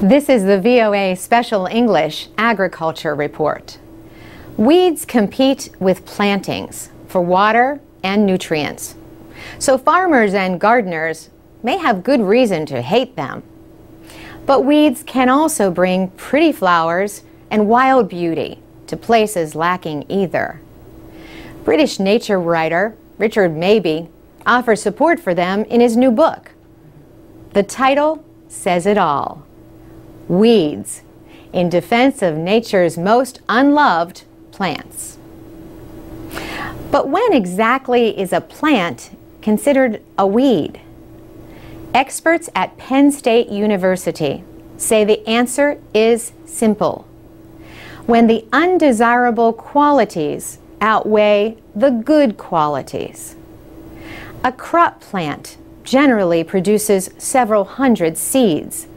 This is the VOA Special English Agriculture Report. Weeds compete with plantings for water and nutrients. So farmers and gardeners may have good reason to hate them. But weeds can also bring pretty flowers and wild beauty to places lacking either. British nature writer Richard Mabey offers support for them in his new book. The title says it all: Weeds, in defense of nature's most unloved plants. But when exactly is a plant considered a weed? Experts at Penn State University say the answer is simple: when the undesirable qualities outweigh the good qualities. A crop plant generally produces several hundred seeds,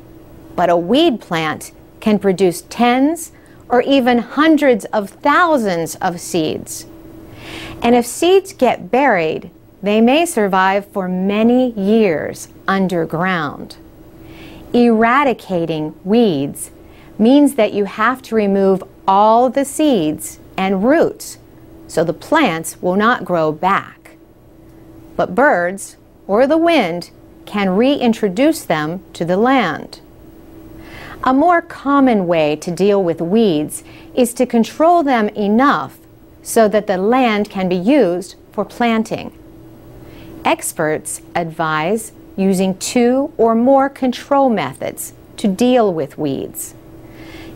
but a weed plant can produce tens or even hundreds of thousands of seeds. And if seeds get buried, they may survive for many years underground. Eradicating weeds means that you have to remove all the seeds and roots so the plants will not grow back. But birds or the wind can reintroduce them to the land. A more common way to deal with weeds is to control them enough so that the land can be used for planting. Experts advise using 2 or more control methods to deal with weeds.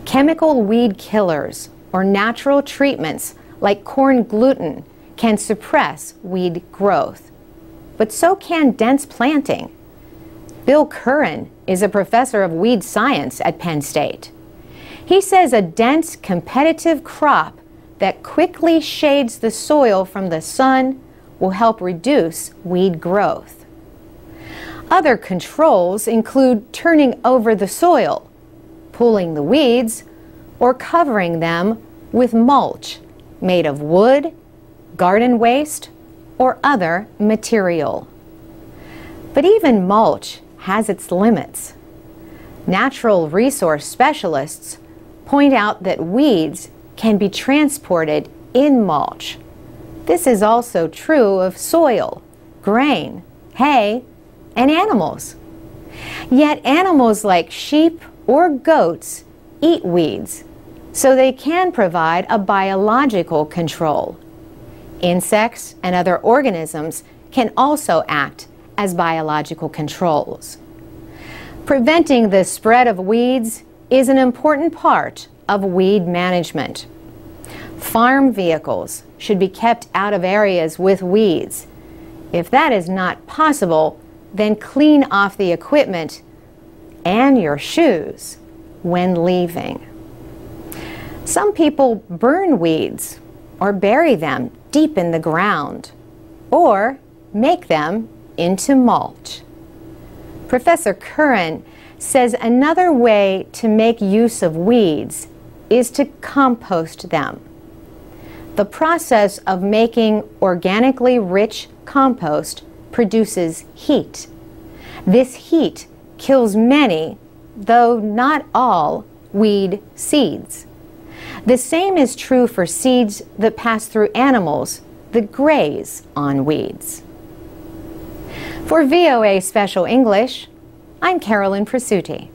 Chemical weed killers or natural treatments like corn gluten can suppress weed growth, but so can dense planting. Bill Curran is a professor of weed science at Penn State. He says a dense, competitive crop that quickly shades the soil from the sun will help reduce weed growth. Other controls include turning over the soil, pulling the weeds, or covering them with mulch made of wood, garden waste, or other material. But even mulch has its limits. Natural resource specialists point out that weeds can be transported in mulch. This is also true of soil, grain, hay, and animals. Yet animals like sheep or goats eat weeds, so they can provide a biological control. Insects and other organisms can also act as biological controls. Preventing the spread of weeds is an important part of weed management. Farm vehicles should be kept out of areas with weeds. If that is not possible, then clean off the equipment and your shoes when leaving. Some people burn weeds or bury them deep in the ground, or make them into mulch. Professor Curran says another way to make use of weeds is to compost them. The process of making organically rich compost produces heat. This heat kills many, though not all, weed seeds. The same is true for seeds that pass through animals that graze on weeds. For VOA Special English, I'm Carolyn Presutti.